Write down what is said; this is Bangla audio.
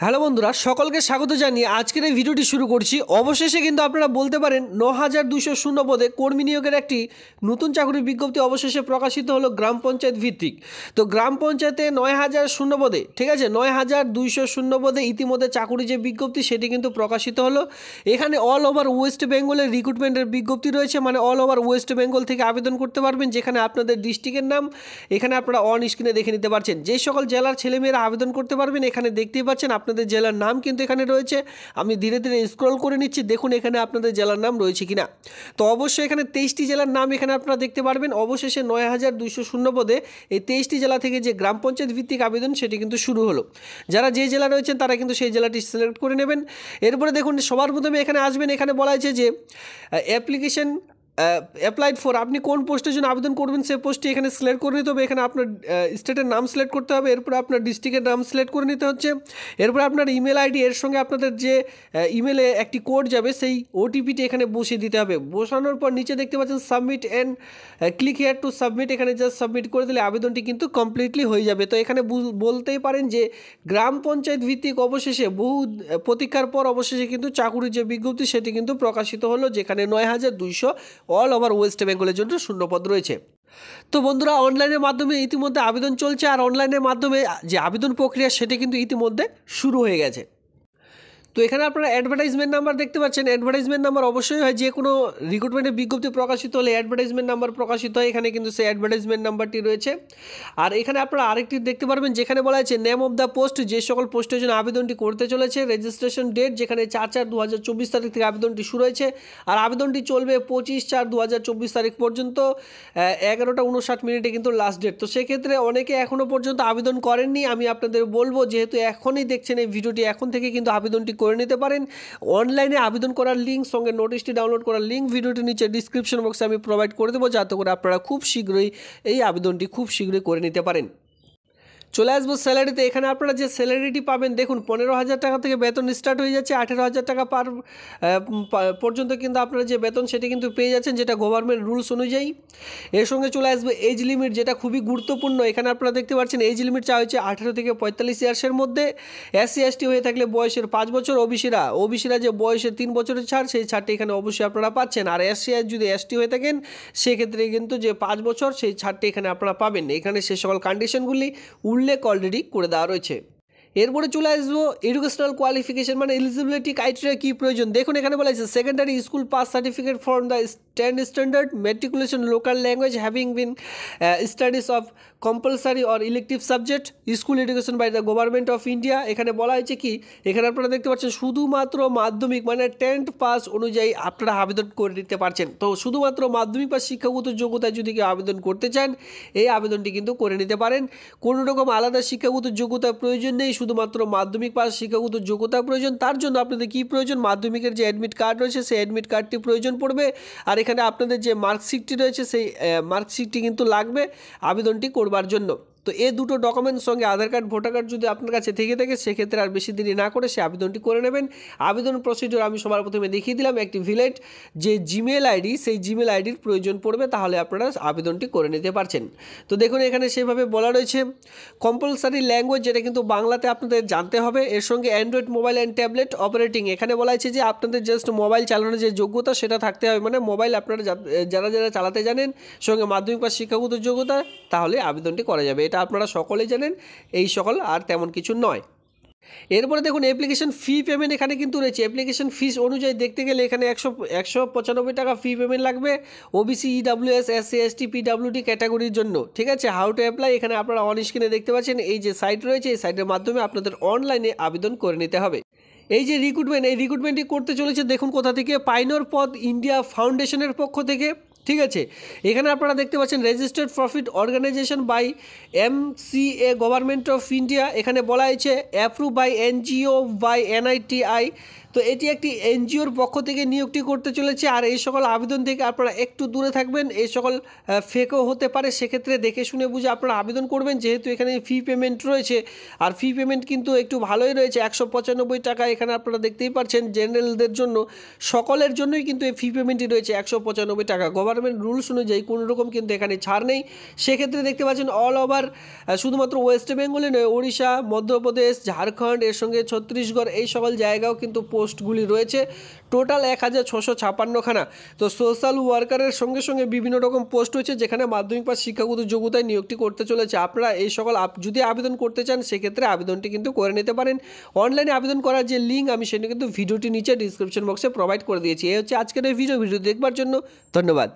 হ্যালো বন্ধুরা, সকলকে স্বাগত জানিয়ে আজকের এই ভিডিওটি শুরু করছি। অবশেষে কিন্তু আপনারা বলতে পারেন ৯,২০০ পদে কর্মী নিয়োগের একটি নতুন চাকরির বিজ্ঞপ্তি অবশেষে প্রকাশিত হলো গ্রাম পঞ্চায়েত ভিত্তিক। তো গ্রাম পঞ্চায়েতে ৯,০০০ পদে, ঠিক আছে, ৯,২০০ পদে ইতিমধ্যে চাকরি যে বিজ্ঞপ্তি সেটি কিন্তু প্রকাশিত হলো। এখানে অল ওভার ওয়েস্ট বেঙ্গলের রিক্রুটমেন্টের বিজ্ঞপ্তি রয়েছে, মানে অল ওভার ওয়েস্ট বেঙ্গল থেকে আবেদন করতে পারবেন। যেখানে আপনাদের ডিস্ট্রিক্টের নাম এখানে আপনারা অন স্ক্রিনে দেখে নিতে পারছেন। যে সকল জেলার ছেলেমেয়েরা আবেদন করতে পারবেন এখানে দেখতেই পাচ্ছেন আপনাদের জেলার নাম কিন্তু এখানে রয়েছে। আমি ধীরে ধীরে স্ক্রল করে নিচ্ছি, দেখুন এখানে আপনাদের জেলার নাম রয়েছে কিনা। তো অবশ্যই এখানে 23টি জেলার নাম এখানে আপনারা দেখতে পারবেন। অবশেষে ৯,২০০ পদে এই 23টি জেলা থেকে যে গ্রাম পঞ্চায়েত ভিত্তিক আবেদন সেটি কিন্তু শুরু হলো। যারা যে জেলা রয়েছেন তারা কিন্তু সেই জেলাটি সিলেক্ট করে নেবেন। এরপরে দেখুন সবার প্রথমে এখানে আসবেন, এখানে বলা হয়েছে যে অ্যাপ্লিকেশন অ্যাপ্লাইড ফর, আপনি কোন পোস্টের জন্য আবেদন করবেন সেই পোস্টটি এখানে সিলেক্ট করে নিতে হবে। এখানে আপনার স্টেটের নাম সিলেক্ট করতে হবে, এরপরে আপনার ডিস্ট্রিক্টের নাম সিলেক্ট করে নিতে হচ্ছে। এরপরে আপনার ইমেল আইডি, এর সঙ্গে আপনাদের যে ইমেলে একটি কোড যাবে সেই ওটিপিটি এখানে বসিয়ে দিতে হবে। বসানোর পর নিচে দেখতে পাচ্ছেন submit and click here to submit, এখানে জাস্ট সাবমিট করে দিলে আবেদনটি কিন্তু কমপ্লিটলি হয়ে যাবে। তো এখানে বলতেই পারেন যে গ্রাম পঞ্চায়েত ভিত্তিক অবশেষে বহু প্রতীক্ষার পর অবশেষে কিন্তু চাকুরির যে বিজ্ঞপ্তি সেটি কিন্তু প্রকাশিত হলো, যেখানে ৯,২০০ অল ওভার ওয়েস্ট বেঙ্গলের জন্য শূন্যপদ রয়েছে। তো বন্ধুরা, অনলাইনের মাধ্যমে ইতিমধ্যে আবেদন চলছে, আর অনলাইনের মাধ্যমে যে আবেদন প্রক্রিয়া সেটি কিন্তু ইতিমধ্যে শুরু হয়ে গেছে। তো এখানে আপনারা অ্যাডভার্টাইজমেন্ট নাম্বার দেখতে পাচ্ছেন। অ্যাডভার্টাইজমেন্ট নাম্বার অবশ্যই হয়, যে কোনো রিক্রুটমেন্টের বিজ্ঞপ্তি প্রকাশিত হলে অ্যাডভার্টাইজমেন্ট নাম্বার প্রকাশিত হয়, এখানে কিন্তু সেই অ্যাডভার্টাইজমেন্ট নাম্বারটি রয়েছে। আর এখানে আপনারা আরেকটি দেখতে পারবেন, যেখানে বলা আছে নেম অফ দ্য পোস্ট, যে সকল পোস্টের জন্য আবেদনটি করতে চলেছে, রেজিস্ট্রেশন ডেট, যেখানে 4/4/2024 তারিখ থেকে আবেদনটি শুরু হয়েছে, আর আবেদনটি চলবে 25/4/2024 তারিখ পর্যন্ত। 11:59 কিন্তু লাস্ট ডেট। তো সেক্ষেত্রে অনেকে এখনও পর্যন্ত আবেদন করেননি, আমি আপনাদের বলবো যেহেতু এখনই দেখছেন এই ভিডিওটি, এখন থেকে কিন্তু আবেদনটি করে নিতে পারেন। অনলাইনে আবেদন করার লিঙ্ক, সঙ্গে নোটিশটি ডাউনলোড করার লিঙ্ক ভিডিওটির নিচে ডিসক্রিপশন বক্সে আমি প্রোভাইড করে দেবো, যাতে করে আপনারা খুব শীঘ্রই এই আবেদনটি খুব শীঘ্রই করে নিতে পারেন। চলে আসবো স্যালারিতে। এখানে আপনারা যে স্যালারিটি পাবেন দেখুন, 15,000 টাকা থেকে বেতন স্টার্ট হয়ে যাচ্ছে। 18,000 টাকা পর্যন্ত কিন্তু আপনারা যে বেতন সেটি কিন্তু পেয়ে যাচ্ছেন, যেটা গভর্নমেন্ট রুলস অনুযায়ী। এর সঙ্গে চলে আসবে এজ লিমিট, যেটা খুবই গুরুত্বপূর্ণ। এখানে আপনারা দেখতে পাচ্ছেন এজ লিমিট চাওয়া হচ্ছে 18 থেকে 45 ইয়ার্সের মধ্যে। SC/ST হয়ে থাকলে বয়সের 5 বছর। ওবিসিরা যে বয়সের 3 বছরের ছাড়, সেই ছাড়টি এখানে অবশ্যই আপনারা পাচ্ছেন। আর যদি ST হয়ে থাকেন সেক্ষেত্রে কিন্তু যে 5 বছর সেই ছাড়টি এখানে আপনারা পাবেন। এখানে সে সকল কন্ডিশনগুলি উল্লেখ অলরেডি করে দেওয়া রয়েছে। এরপরে চলে আসবো এডুকেশনাল কোয়ালিফিকেশন, মানে এলিজিবিলিটি ক্রাইটেরিয়া কী প্রয়োজন। দেখুন এখানে বলা হয়েছে secondary school pass certificate from the 10 standard matriculation local language having been studies of compulsory or elective subject school education by the government of India. এখানে বলা হয়েছে কি, এখানে আপনারা দেখতে পাচ্ছেন শুধুমাত্র মাধ্যমিক মানে 10th পাস অনুযায়ী আপনারা আবেদন করে নিতে পারছেন। তো শুধুমাত্র মাধ্যমিক বা শিক্ষাগত যোগ্যতায় যদি কেউ আবেদন করতে চান এই আবেদনটি কিন্তু করে নিতে পারেন। কোনো রকম আলাদা শিক্ষাগত যোগ্যতার প্রয়োজন নেই, শুধুমাত্র মাধ্যমিক পাস শিক্ষাগত যোগ্যতা প্রয়োজন। তার জন্য আপনাদের কী প্রয়োজন, মাধ্যমিকের যে অ্যাডমিট কার্ড রয়েছে সেই অ্যাডমিট কার্ডটি প্রয়োজন পড়বে। আর এখানে আপনাদের যে মার্কশিটটি রয়েছে সেই মার্কশিটটি কিন্তু লাগবে আবেদনটি করবার জন্য। তো এই দুটো ডকুমেন্টস সঙ্গে আধার কার্ড, ভোটার কার্ড যদি আপনার কাছে থেকে থাকে সেক্ষেত্রে আর বেশি দেরি না করে সে আবেদনটি করে নেবেন। আবেদন প্রসিডিওর আমি সবার প্রথমে দেখিয়ে দিলাম। একটি ভ্যালিড যে জিমেল আইডি, সেই জিমেল আইডির প্রয়োজন পড়বে, তাহলে আপনারা আবেদনটি করে নিতে পারছেন। তো দেখুন এখানে সেভাবে বলা রয়েছে কম্পালসারি ল্যাঙ্গুয়েজ, যেটা কিন্তু বাংলাতে আপনাদের জানতে হবে। এর সঙ্গে Android mobile and tablet operating, এখানে বলা হয়েছে যে আপনাদের জাস্ট মোবাইল চালানোর যে যোগ্যতা সেটা থাকতে হবে, মানে মোবাইল আপনারা যারা চালাতে জানেন সঙ্গে মাধ্যমিক বা শিক্ষাগত যোগ্যতা, তাহলে আবেদনটি করা যাবে। এটা আপনারা সকলেই জানেন, এই সকল আর তেমন কিছু নয়। এরপরে দেখুন অ্যাপ্লিকেশন ফি পেমেন্ট এখানে কিন্তু রয়েছে। অ্যাপ্লিকেশন ফিস অনুযায়ী দেখতে গেলে এখানে 195 টাকা ফি পেমেন্ট লাগবে OBC EWS SC/ST PWD ক্যাটাগরির জন্য, ঠিক আছে। হাউ টু অ্যাপ্লাই, এখানে আপনারা অন স্ক্রিনে দেখতে পাচ্ছেন এই যে সাইট রয়েছে, এই সাইটের মাধ্যমে আপনাদের অনলাইনে আবেদন করে নিতে হবে। এই যে রিক্রুটমেন্টটি করতে চলেছে দেখুন কোথা থেকে, পাইনর পথ ইন্ডিয়া ফাউন্ডেশনের পক্ষ থেকে, ঠিক আছে। এখানে আপনারা দেখতে পাচ্ছেন registered profit organization by MCA government of India. এখানে বলা হয়েছে approve by NGO by NITI তো এটি একটি এনজিওর পক্ষ থেকে নিয়োগটি করতে চলেছে। আর এই সকল আবেদন থেকে আপনারা একটু দূরে থাকবেন, এই সকল ফেকও হতে পারে, সেক্ষেত্রে দেখে শুনে বুঝে আপনারা আবেদন করবেন। যেহেতু এখানে ফি পেমেন্ট রয়েছে, আর ফি পেমেন্ট কিন্তু একটু ভালোই রয়েছে, 195 টাকা। এখানে আপনারা দেখতেই পাচ্ছেন জেনারেলদের জন্য, সকলের জন্যই কিন্তু এই ফি পেমেন্টই রয়েছে 195 টাকা। গভর্নমেন্ট রুলস অনুযায়ী কোনো রকম কিন্তু এখানে ছাড় নেই। সেক্ষেত্রে দেখতে পাচ্ছেন অল ওভার, শুধুমাত্র ওয়েস্ট বেঙ্গলে নয়, ওড়িশা, মধ্যপ্রদেশ, ঝাড়খণ্ড, এর সঙ্গে ছত্তিশগড়, এই সকল জায়গাও কিন্তু পোস্টগুলি রয়েছে। টোটাল 1656খানা। তো সোশ্যাল ওয়ার্কারের সঙ্গে সঙ্গে বিভিন্ন রকম পোস্ট রয়েছে, যেখানে মাধ্যমিক পাস শিক্ষাগত যোগ্যতায় নিয়োগটি করতে চলেছে। আপনারা এই সকল যদি আবেদন করতে চান, সেক্ষেত্রে আবেদনটি কিন্তু করে নিতে পারেন। অনলাইনে আবেদন করার যে লিঙ্ক, আমি সেটা কিন্তু ভিডিওটি নিচে ডিসক্রিপশন বক্সে প্রোভাইড করে দিয়েছি। এই হচ্ছে আজকের এই ভিডিও দেখবার জন্য ধন্যবাদ।